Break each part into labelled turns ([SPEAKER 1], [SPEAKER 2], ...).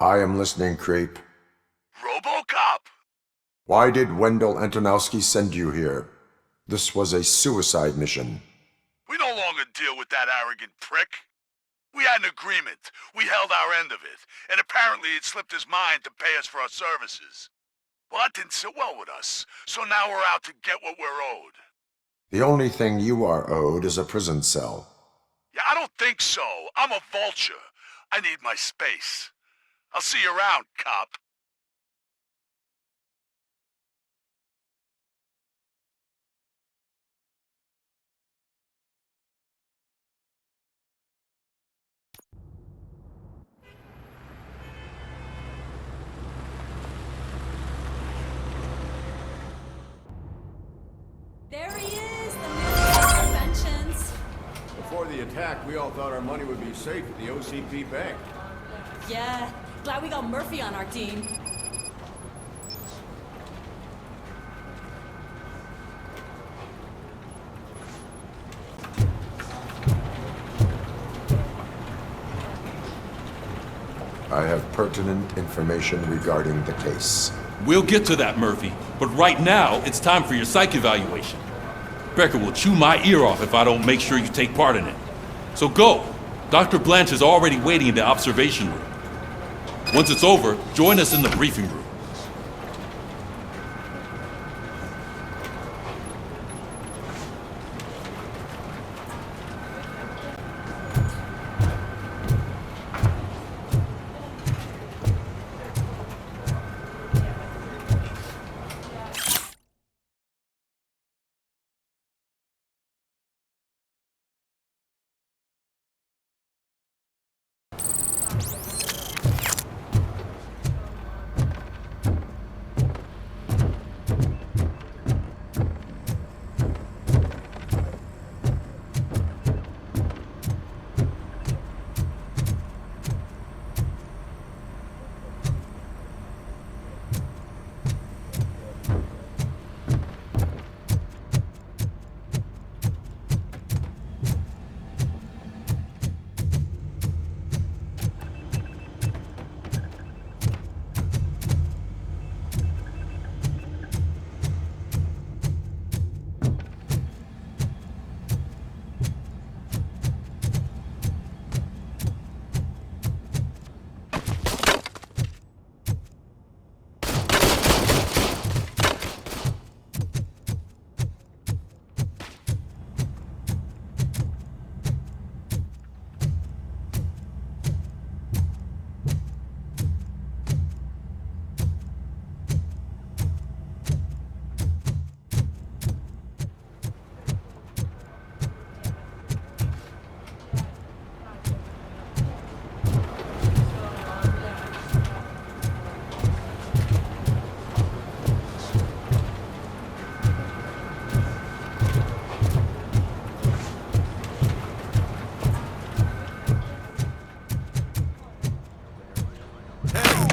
[SPEAKER 1] I am listening, creep.
[SPEAKER 2] RoboCop!
[SPEAKER 1] Why did Wendell Antonowski send you here? This was a suicide mission.
[SPEAKER 2] We no longer deal with that arrogant prick. We had an agreement. We held our end of it, and apparently it slipped his mind to pay us for our services. Well, that didn't sit well with us, so now we're out to get what we're owed.
[SPEAKER 1] The only thing you are owed is a prison cell.
[SPEAKER 2] Yeah, I don't think so. I'm a vulture. I need my space. I'll see you around, cop.
[SPEAKER 3] There he is, the man of inventions.
[SPEAKER 4] Before the attack, we all thought our money would be safe at the OCP bank.
[SPEAKER 3] Yeah, glad we got Murphy on our team.
[SPEAKER 1] I have pertinent information regarding the case.
[SPEAKER 5] We'll get to that, Murphy. But right now, it's time for your psych evaluation. Becker will chew my ear off if I don't make sure you take part in it. So go. Dr. Blanche is already waiting in the observation room. Once it's over, join us in the briefing room.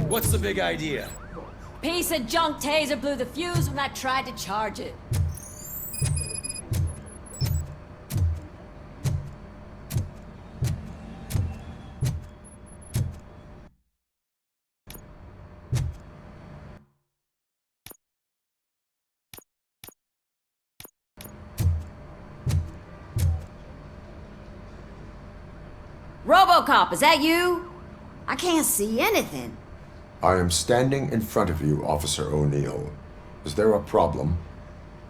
[SPEAKER 6] What's the big idea?
[SPEAKER 3] Piece of junk taser blew the fuse when I tried to charge it. RoboCop, is that you? I can't see anything.
[SPEAKER 1] I am standing in front of you, Officer O'Neill. Is there a problem?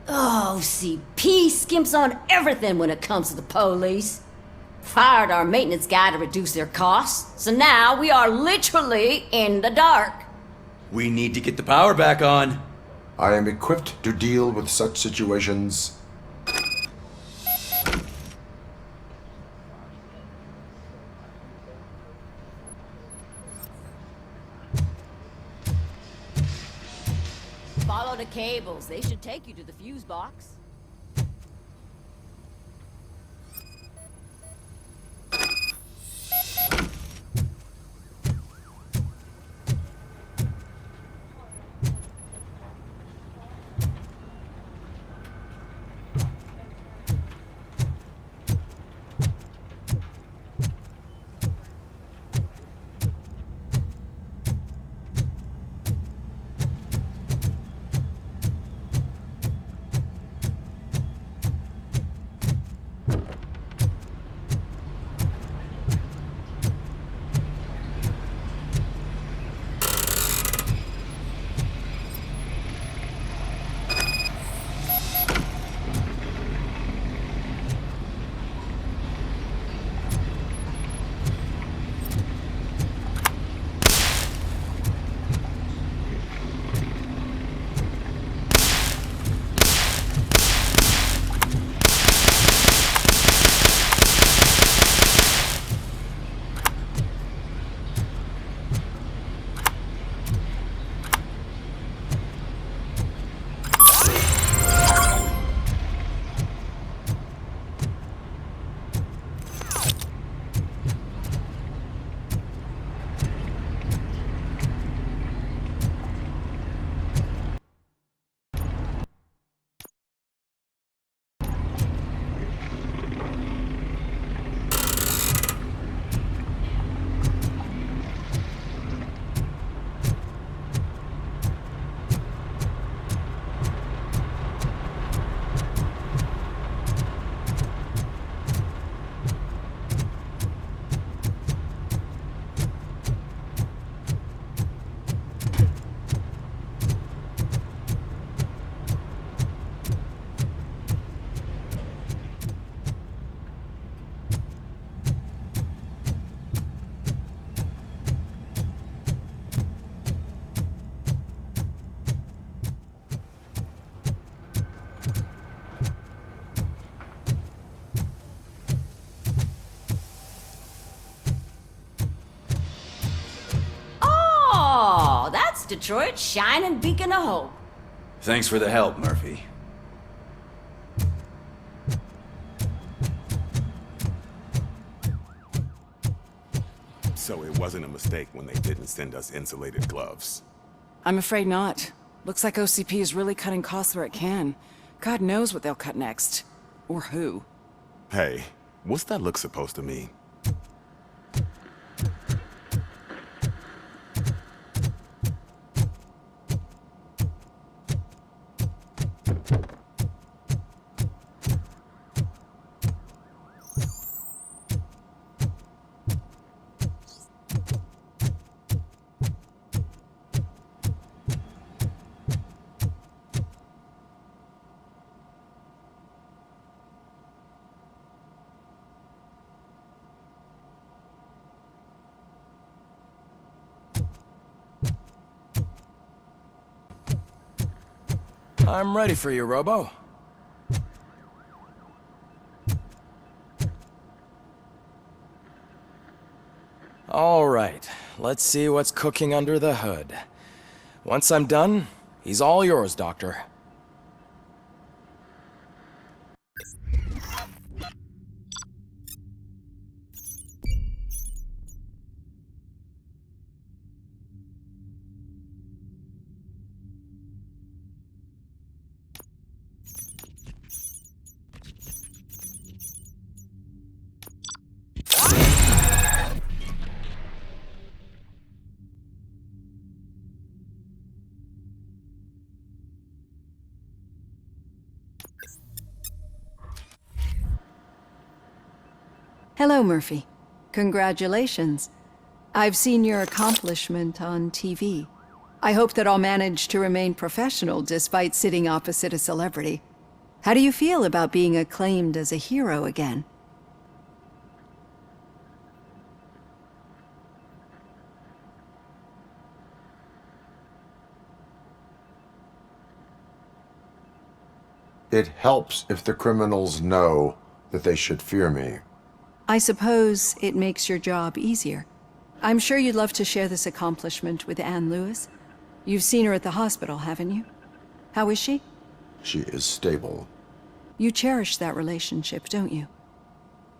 [SPEAKER 3] Oh, CP skimps on everything when it comes to the police. Fired our maintenance guy to reduce their costs, so now we are literally in the dark.
[SPEAKER 6] We need to get the power back on.
[SPEAKER 1] I am equipped to deal with such situations.
[SPEAKER 3] Follow the cables. They should take you to the fuse box. Detroit's shining beacon of hope.
[SPEAKER 6] Thanks for the help, Murphy.
[SPEAKER 7] So it wasn't a mistake when they didn't send us insulated gloves.
[SPEAKER 8] I'm afraid not. Looks like OCP is really cutting costs where it can. God knows what they'll cut next. Or who.
[SPEAKER 7] Hey, what's that look supposed to mean?
[SPEAKER 9] I'm ready for you, Robo. All right, let's see what's cooking under the hood. Once I'm done, he's all yours, Doctor.
[SPEAKER 10] Hello, Murphy. Congratulations. I've seen your accomplishment on TV. I hope that I'll manage to remain professional despite sitting opposite a celebrity. How do you feel about being acclaimed as a hero again?
[SPEAKER 1] It helps if the criminals know that they should fear me.
[SPEAKER 10] I suppose it makes your job easier. I'm sure you'd love to share this accomplishment with Anne Lewis. You've seen her at the hospital, haven't you? How is she?
[SPEAKER 1] She is stable.
[SPEAKER 10] You cherish that relationship, don't you?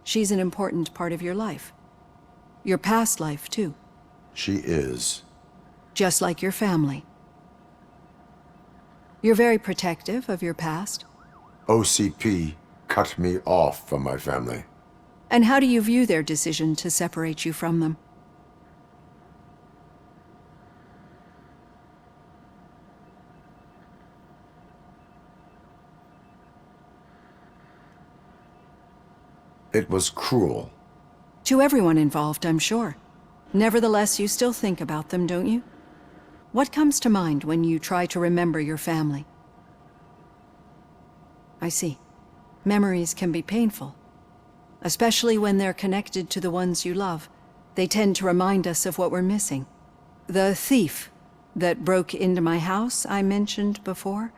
[SPEAKER 10] She's an important part of your life. Your past life, too.
[SPEAKER 1] She is.
[SPEAKER 10] Just like your family. You're very protective of your past.
[SPEAKER 1] OCP cut me off from my family.
[SPEAKER 10] And how do you view their decision to separate you from them?
[SPEAKER 1] It was cruel.
[SPEAKER 10] To everyone involved, I'm sure. Nevertheless, you still think about them, don't you? What comes to mind when you try to remember your family? I see. Memories can be painful. Especially when they're connected to the ones you love. They tend to remind us of what we're missing. The thief that broke into my house I mentioned before?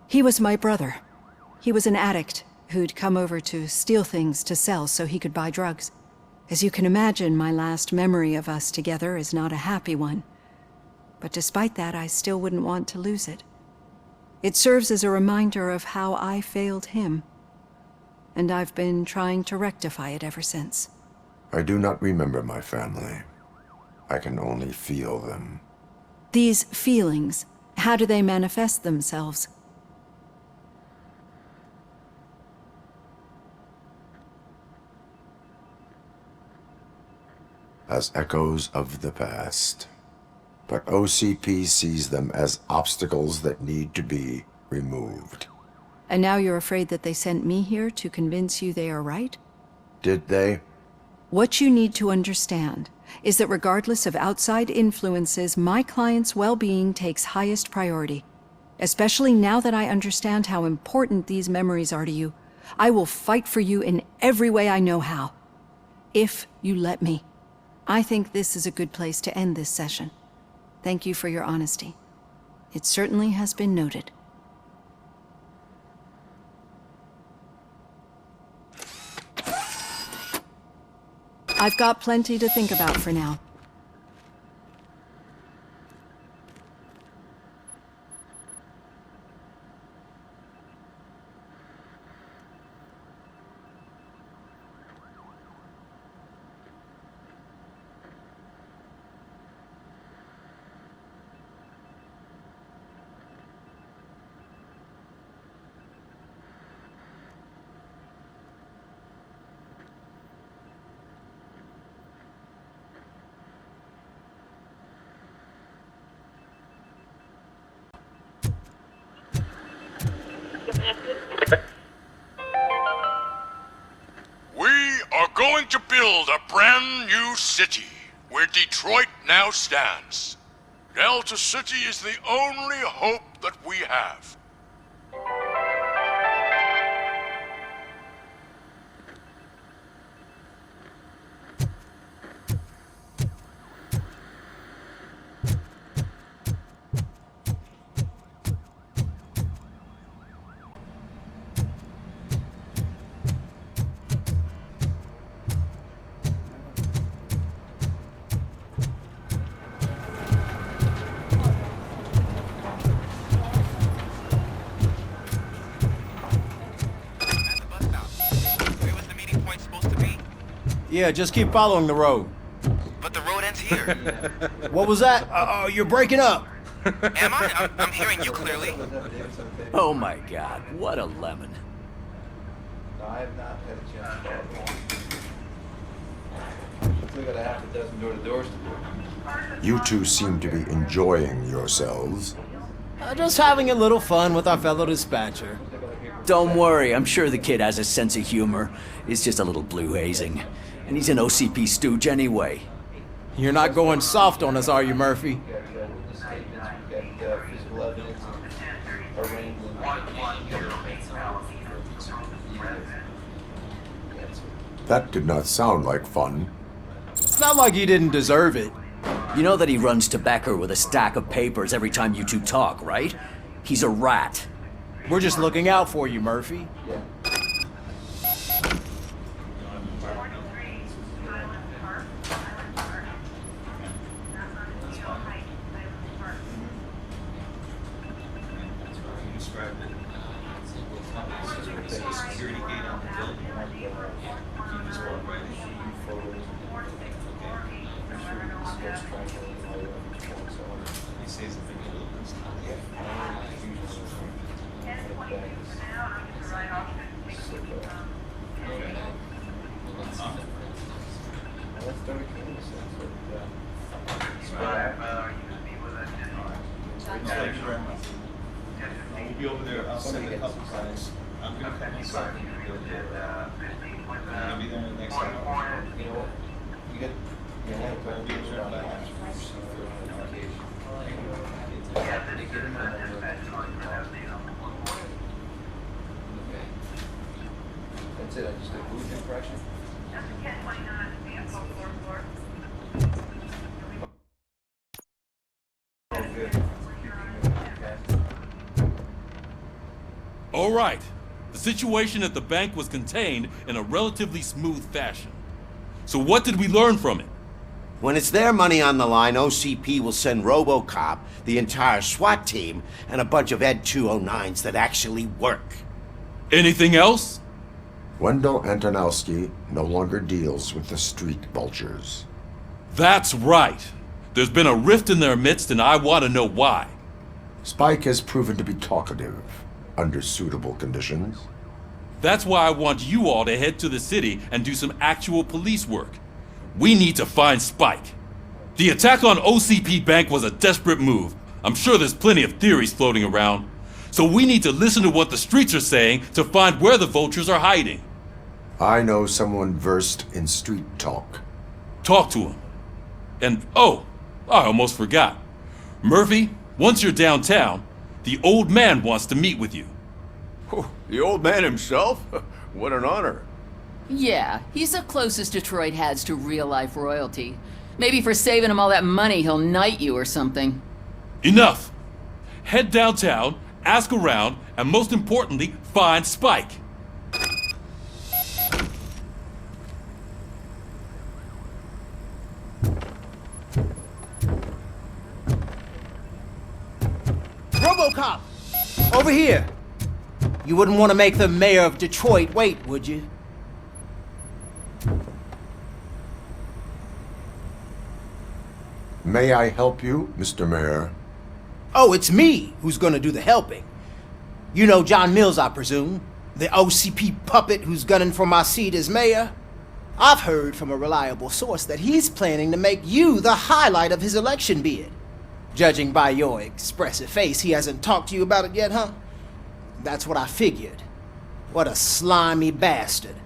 [SPEAKER 10] He was my brother. He was an addict who'd come over to steal things to sell so he could buy drugs. As you can imagine, my last memory of us together is not a happy one. But despite that, I still wouldn't want to lose it. It serves as a reminder of how I failed him. And I've been trying to rectify it ever since.
[SPEAKER 1] I do not remember my family. I can only feel them.
[SPEAKER 10] These feelings, how do they manifest themselves?
[SPEAKER 1] As echoes of the past. But OCP sees them as obstacles that need to be removed.
[SPEAKER 10] And now you're afraid that they sent me here to convince you they are right?
[SPEAKER 1] Did they?
[SPEAKER 10] What you need to understand is that regardless of outside influences, my client's well-being takes highest priority. Especially now that I understand how important these memories are to you, I will fight for you in every way I know how. If you let me. I think this is a good place to end this session. Thank you for your honesty. It certainly has been noted. I've got plenty to think about for now.
[SPEAKER 11] to build a brand new city where Detroit now stands. Delta City is the only hope that we have.
[SPEAKER 4] Yeah, just keep following the road.
[SPEAKER 12] But the road ends here.
[SPEAKER 4] What was that? Oh, you're breaking up.
[SPEAKER 12] Am I? I'm hearing you clearly.
[SPEAKER 6] Oh my god, what a lemon.
[SPEAKER 13] I have not had a chance to talk to him. Still got a half a dozen door-to-doors to do.
[SPEAKER 1] You two seem to be enjoying yourselves.
[SPEAKER 4] Just having a little fun with our fellow dispatcher.
[SPEAKER 6] Don't worry, I'm sure the kid has a sense of humor. It's just a little blue hazing. And he's an OCP stooge anyway.
[SPEAKER 4] You're not going soft on us, are you, Murphy?
[SPEAKER 1] That did not sound like fun.
[SPEAKER 4] It's not like he didn't deserve it.
[SPEAKER 6] You know that he runs to Becker with a stack of papers every time you two talk, right? He's a rat.
[SPEAKER 4] We're just looking out for you, Murphy.
[SPEAKER 13] We'll be over there. I'll send a couple guys. I'm gonna come inside. I'll be there in the next hour. You know what? You get. I'll be adjourned by after we receive further notification. That's it. I just did booth impression.
[SPEAKER 5] All right. The situation at the bank was contained in a relatively smooth fashion. So what did we learn from it?
[SPEAKER 14] When it's their money on the line, OCP will send RoboCop, the entire SWAT team, and a bunch of Ed 209s that actually work.
[SPEAKER 5] Anything else?
[SPEAKER 1] Wendell Antonowski no longer deals with the street vultures.
[SPEAKER 5] That's right. There's been a rift in their midst, and I want to know why.
[SPEAKER 1] Spike has proven to be talkative under suitable conditions.
[SPEAKER 5] That's why I want you all to head to the city and do some actual police work. We need to find Spike. The attack on OCP Bank was a desperate move. I'm sure there's plenty of theories floating around. So we need to listen to what the streets are saying to find where the vultures are hiding.
[SPEAKER 1] I know someone versed in street talk.
[SPEAKER 5] Talk to him. And oh, I almost forgot. Murphy, once you're downtown, the old man wants to meet with you.
[SPEAKER 4] Oh, the old man himself? What an honor.
[SPEAKER 15] Yeah, he's the closest Detroit has to real-life royalty. Maybe for saving him all that money, he'll knight you or something.
[SPEAKER 5] Enough! Head downtown, ask around, and most importantly, find Spike.
[SPEAKER 4] RoboCop! Over here! You wouldn't want to make the mayor of Detroit wait, would you?
[SPEAKER 1] May I help you, Mr. Mayor?
[SPEAKER 4] Oh, it's me who's gonna do the helping. You know John Mills, I presume? The OCP puppet who's gunning for my seat as mayor? I've heard from a reliable source that he's planning to make you the highlight of his election bid. Judging by your expressive face, he hasn't talked to you about it yet, huh? That's what I figured. What a slimy bastard.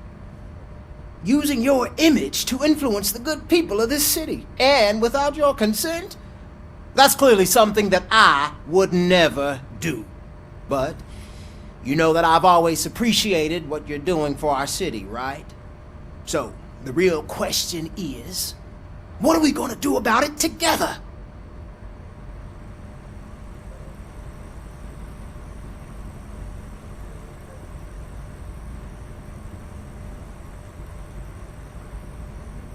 [SPEAKER 4] using your image to influence the good people of this city. And without your consent, that's clearly something that I would never do. But you know that I've always appreciated what you're doing for our city, right? So, the real question is, what are we gonna do about it together?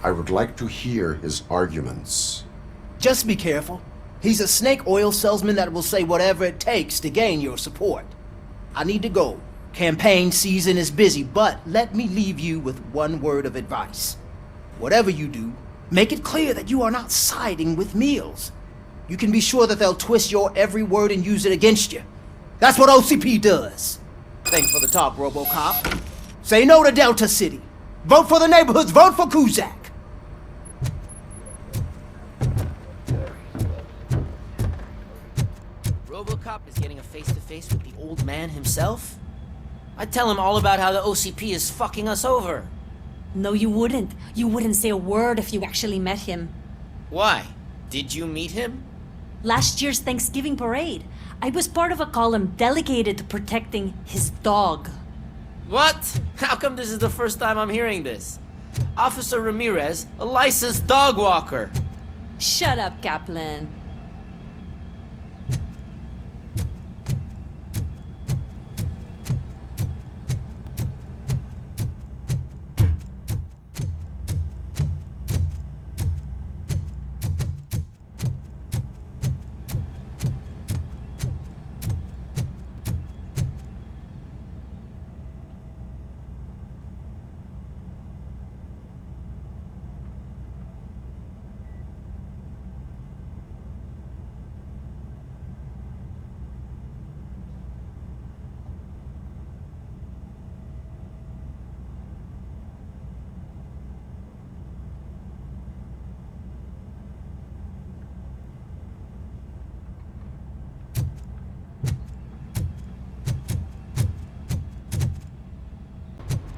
[SPEAKER 1] I would like to hear his arguments.
[SPEAKER 4] Just be careful. He's a snake oil salesman that will say whatever it takes to gain your support. I need to go. Campaign season is busy, but let me leave you with one word of advice. Whatever you do, make it clear that you are not siding with Mills. You can be sure that they'll twist your every word and use it against you. That's what OCP does. Thanks for the talk, RoboCop. Say no to Delta City. Vote for the neighborhoods. Vote for Kuzak.
[SPEAKER 16] RoboCop is getting a face-to-face with the old man himself? I'd tell him all about how the OCP is fucking us over.
[SPEAKER 17] No, you wouldn't. You wouldn't say a word if you actually met him.
[SPEAKER 16] Why? Did you meet him?
[SPEAKER 17] Last year's Thanksgiving parade, I was part of a column delegated to protecting his dog.
[SPEAKER 16] What? How come this is the first time I'm hearing this? Officer Ramirez, a licensed dog walker.
[SPEAKER 17] Shut up, Kaplan.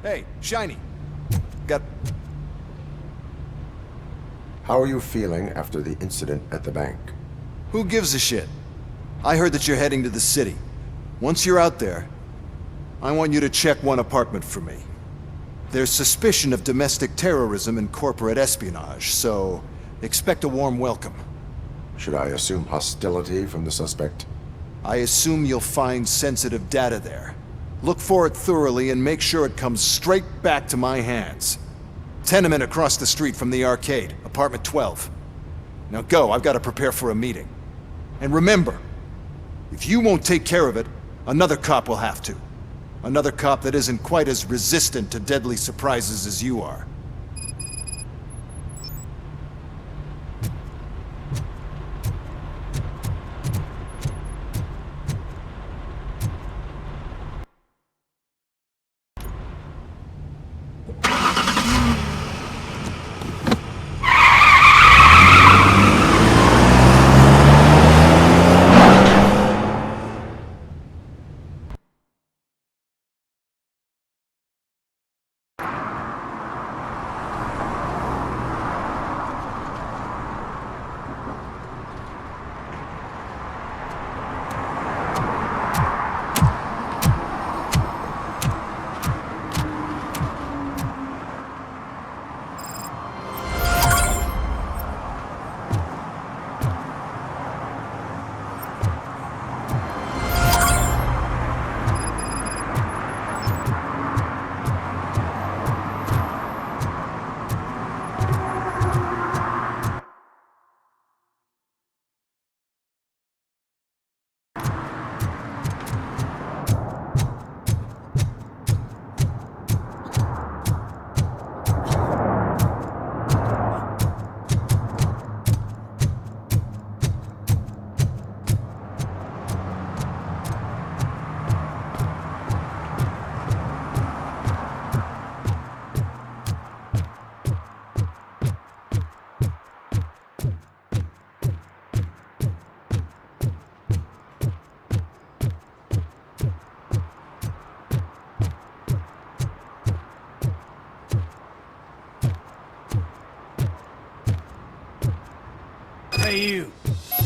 [SPEAKER 18] Hey, Shiny. Got...
[SPEAKER 1] How are you feeling after the incident at the bank?
[SPEAKER 18] Who gives a shit? I heard that you're heading to the city. Once you're out there, I want you to check one apartment for me. There's suspicion of domestic terrorism and corporate espionage, so expect a warm welcome.
[SPEAKER 1] Should I assume hostility from the suspect?
[SPEAKER 18] I assume you'll find sensitive data there. Look for it thoroughly and make sure it comes straight back to my hands. Tenement across the street from the arcade, apartment 12. Now go, I've got to prepare for a meeting. And remember, if you won't take care of it, another cop will have to. Another cop that isn't quite as resistant to deadly surprises as you are.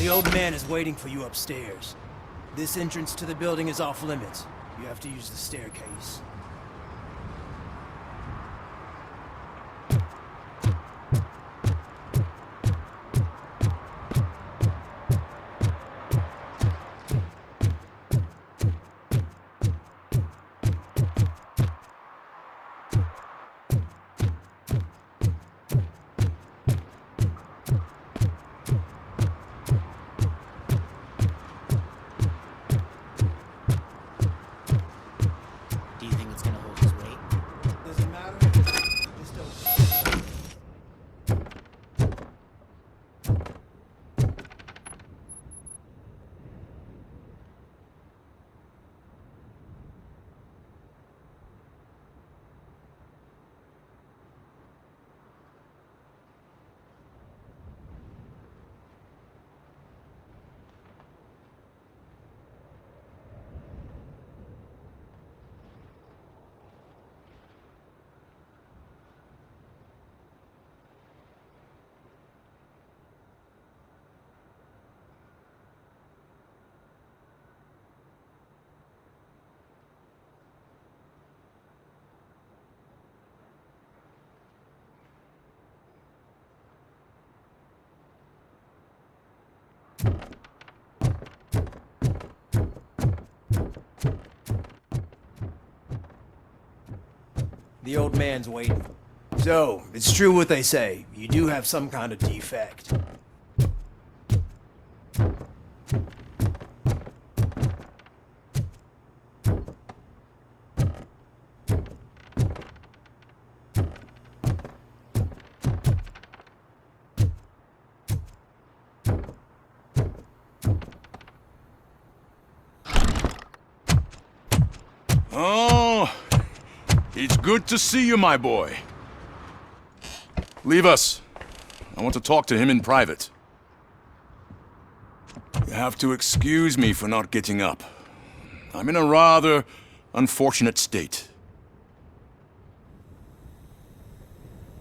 [SPEAKER 4] The old man is waiting for you upstairs. This entrance to the building is off limits. You have to use the staircase.
[SPEAKER 16] Do you think it's gonna hold his weight?
[SPEAKER 4] Doesn't matter. Just open. The old man's waiting. So, it's true what they say. You do have some kind of defect.
[SPEAKER 2] Oh, it's good to see you, my boy. Leave us. I want to talk to him in private. You have to excuse me for not getting up. I'm in a rather unfortunate state.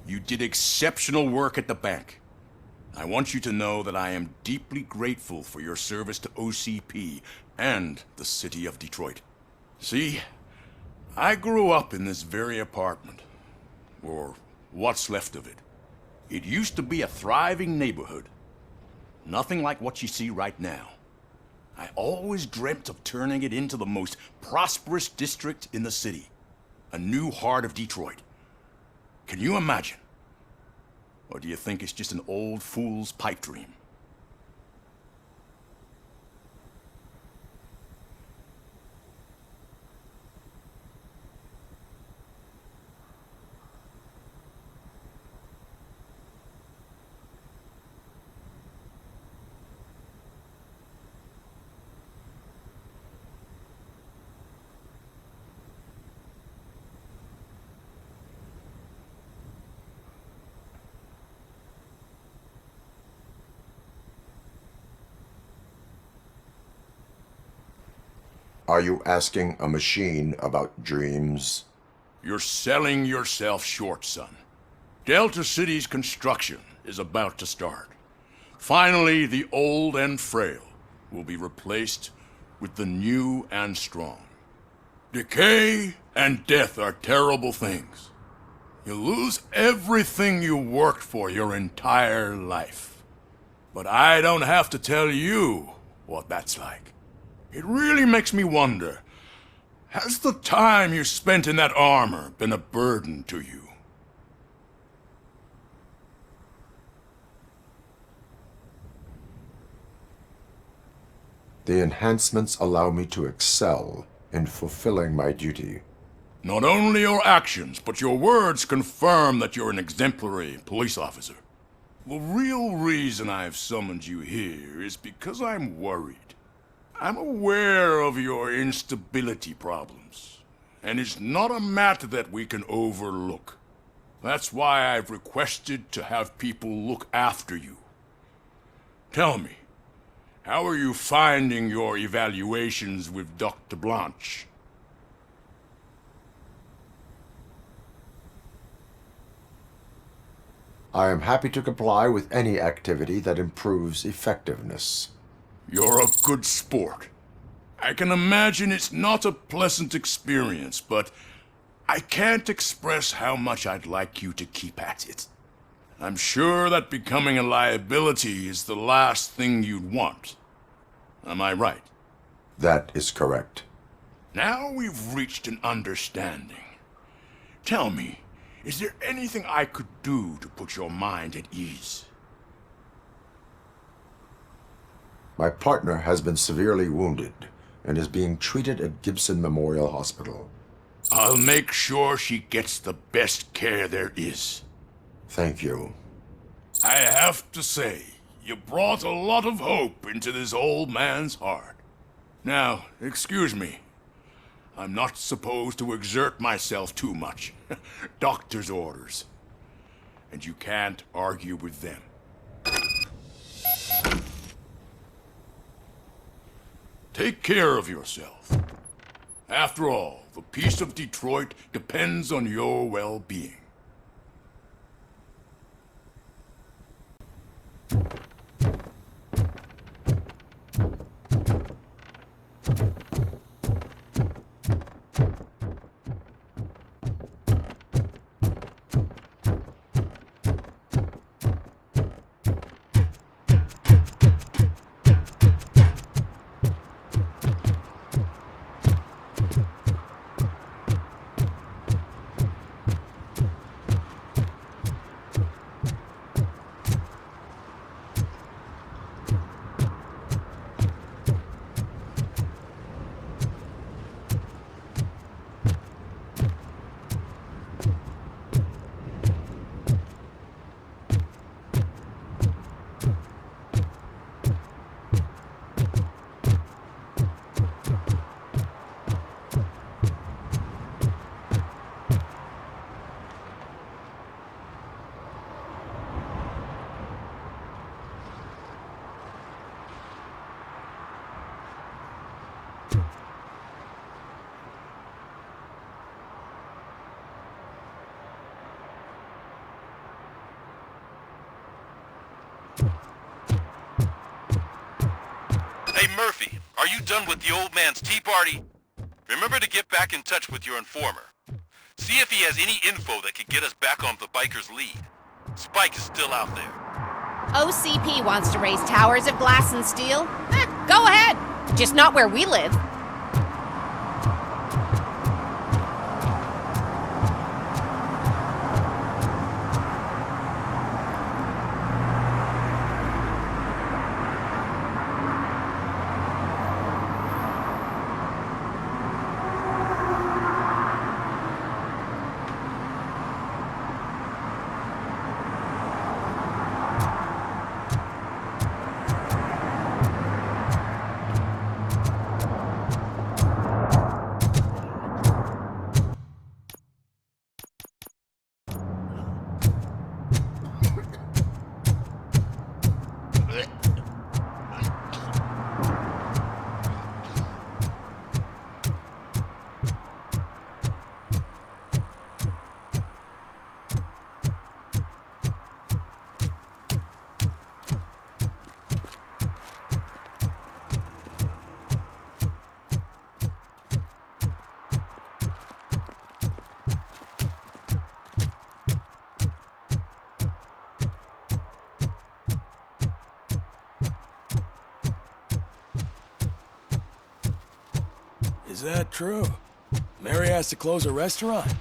[SPEAKER 2] You did exceptional work at the bank. I want you to know that I am deeply grateful for your service to OCP and the city of Detroit. See, I grew up in this very apartment, or what's left of it. It used to be a thriving neighborhood. Nothing like what you see right now. I always dreamt of turning it into the most prosperous district in the city. A new heart of Detroit. Can you imagine? Or do you think it's just an old fool's pipe dream?
[SPEAKER 1] Are you asking a machine about dreams?
[SPEAKER 2] You're selling yourself short, son. Delta City's construction is about to start. Finally, the old and frail will be replaced with the new and strong. Decay and death are terrible things. You lose everything you worked for your entire life. But I don't have to tell you what that's like. It really makes me wonder, has the time you spent in that armor been a burden to you?
[SPEAKER 1] The enhancements allow me to excel in fulfilling my duty.
[SPEAKER 2] Not only your actions, but your words confirm that you're an exemplary police officer. The real reason I've summoned you here is because I'm worried. I'm aware of your instability problems, and it's not a matter that we can overlook. That's why I've requested to have people look after you. Tell me, how are you finding your evaluations with Dr. Blanche?
[SPEAKER 1] I am happy to comply with any activity that improves effectiveness.
[SPEAKER 11] You're a good sport. I can imagine it's not a pleasant experience, but I can't express how much I'd like you to keep at it. I'm sure that becoming a liability is the last thing you'd want. Am I right?
[SPEAKER 1] That is correct.
[SPEAKER 11] Now we've reached an understanding. Tell me, is there anything I could do to put your mind at ease?
[SPEAKER 1] My partner has been severely wounded and is being treated at Gibson Memorial Hospital.
[SPEAKER 11] I'll make sure she gets the best care there is.
[SPEAKER 1] Thank you.
[SPEAKER 11] I have to say, you brought a lot of hope into this old man's heart. Now, excuse me. I'm not supposed to exert myself too much. Doctor's orders. And you can't argue with them. Take care of yourself. After all, the peace of Detroit depends on your well-being.
[SPEAKER 2] Hey, Murphy, are you done with the old man's tea party? Remember to get back in touch with your informer. See if he has any info that could get us back on the biker's lead. Spike is still out there.
[SPEAKER 19] OCP wants to raise towers of glass and steel? Go ahead. Just not where we live.
[SPEAKER 9] Is that true? Mary has to close a restaurant?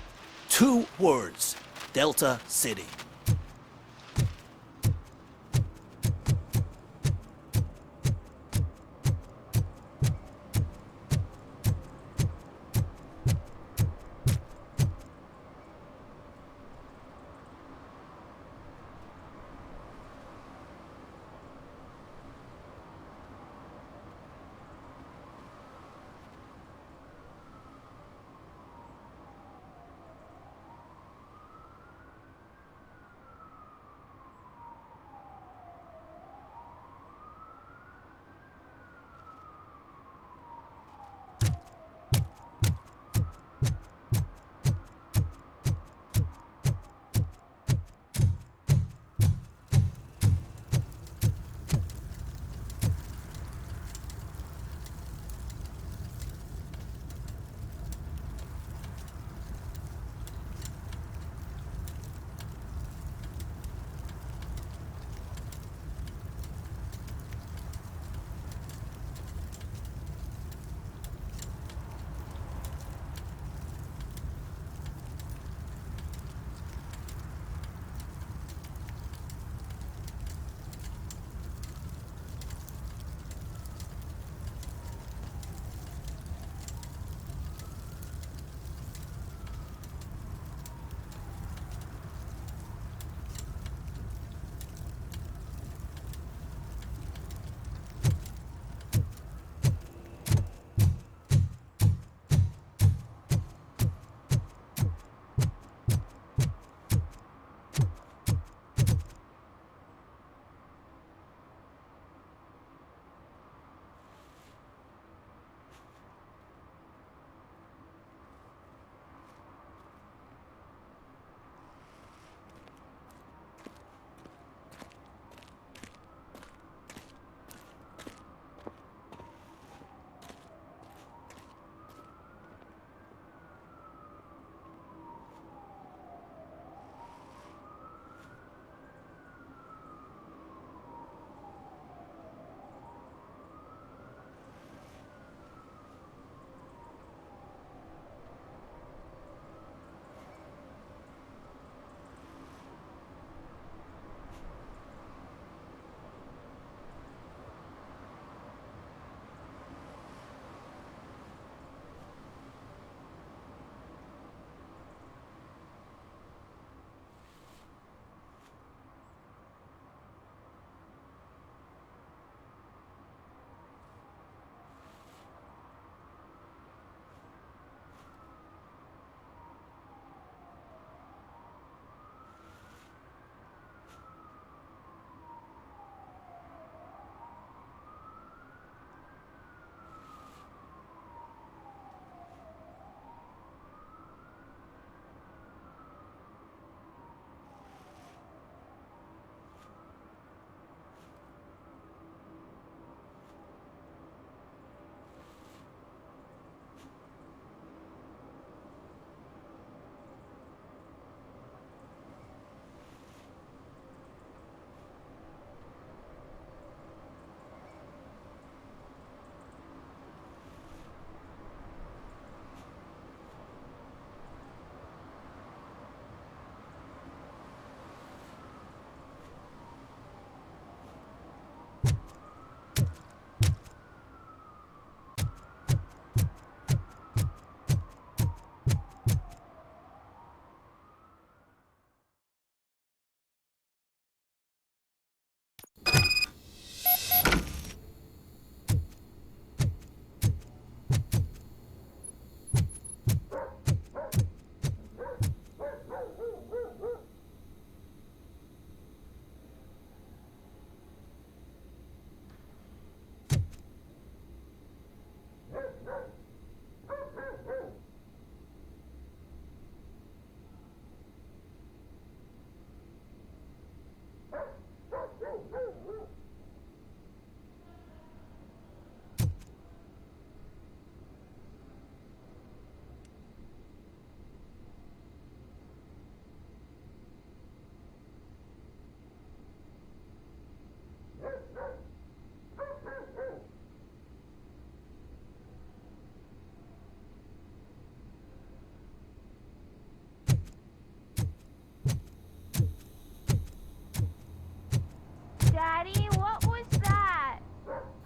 [SPEAKER 6] 2 words. Delta City.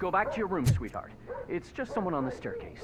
[SPEAKER 20] Go back to your room, sweetheart. It's just someone on the staircase.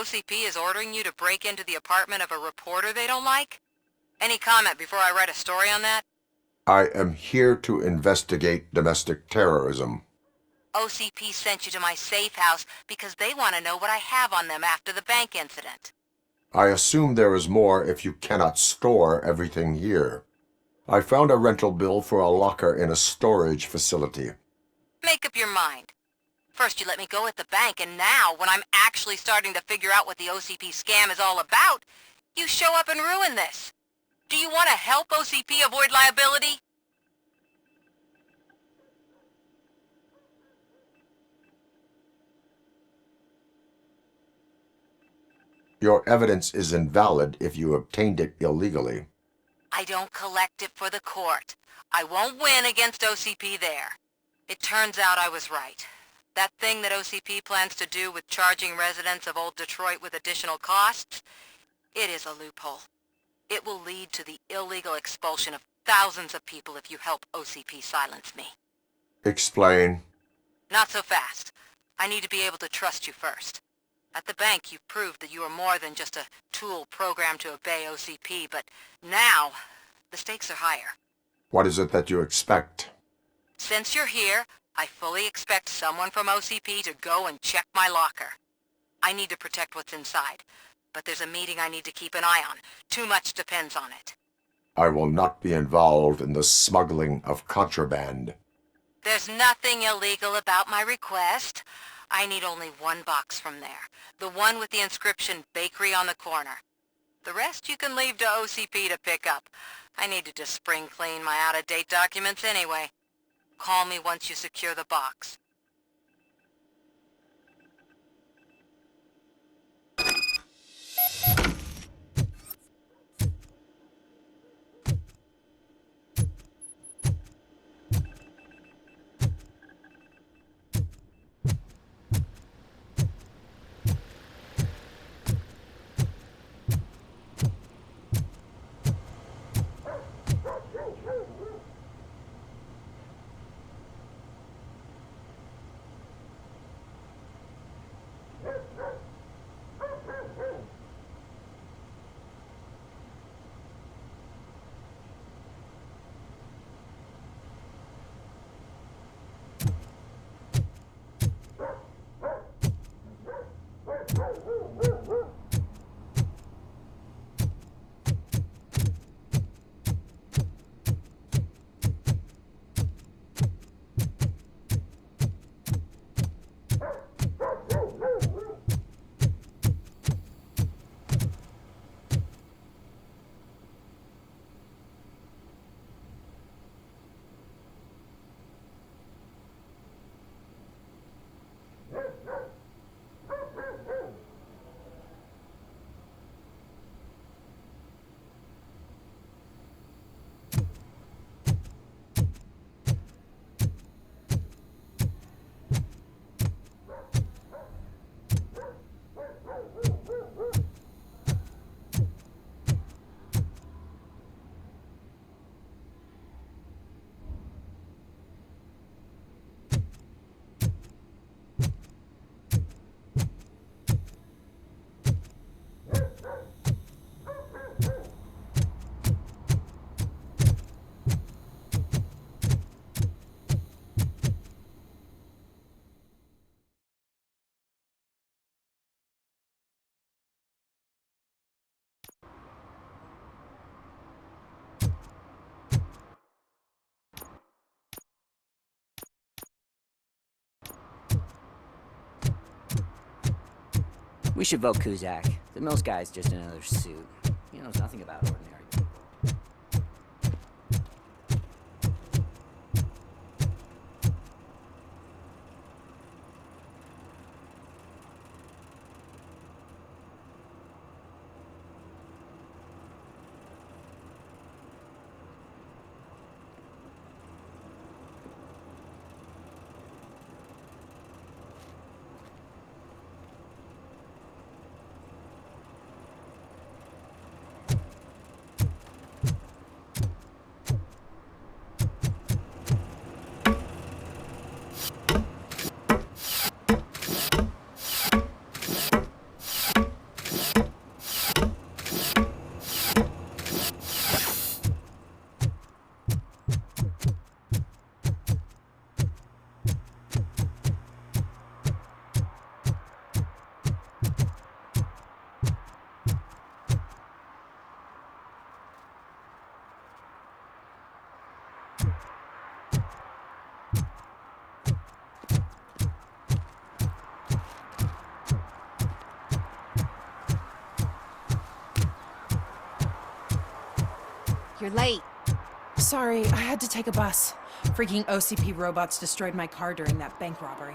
[SPEAKER 21] OCP is ordering you to break into the apartment of a reporter they don't like? Any comment before I write a story on that?
[SPEAKER 1] I am here to investigate domestic terrorism.
[SPEAKER 21] OCP sent you to my safe house because they want to know what I have on them after the bank incident.
[SPEAKER 1] I assume there is more if you cannot store everything here. I found a rental bill for a locker in a storage facility.
[SPEAKER 21] Make up your mind. First you let me go at the bank, and now, when I'm actually starting to figure out what the OCP scam is all about, you show up and ruin this. Do you want to help OCP avoid liability?
[SPEAKER 1] Your evidence is invalid if you obtained it illegally.
[SPEAKER 21] I don't collect it for the court. I won't win against OCP there. It turns out I was right. That thing that OCP plans to do with charging residents of Old Detroit with additional costs, it is a loophole. It will lead to the illegal expulsion of thousands of people if you help OCP silence me.
[SPEAKER 1] Explain.
[SPEAKER 21] Not so fast. I need to be able to trust you first. At the bank, you've proved that you are more than just a tool programmed to obey OCP, but now, the stakes are higher.
[SPEAKER 1] What is it that you expect?
[SPEAKER 21] Since you're here, I fully expect someone from OCP to go and check my locker. I need to protect what's inside, but there's a meeting I need to keep an eye on. Too much depends on it.
[SPEAKER 1] I will not be involved in the smuggling of contraband.
[SPEAKER 21] There's nothing illegal about my request. I need only one box from there. The one with the inscription Bakery on the corner. The rest you can leave to OCP to pick up. I needed to spring clean my out-of-date documents anyway. Call me once you secure the box.
[SPEAKER 22] We should vote Kuzak. The Mills guy's just another suit. He knows nothing about ordinary people.
[SPEAKER 19] late.
[SPEAKER 3] Sorry, I had to take a bus. Freaking OCP robots destroyed my car during that bank robbery.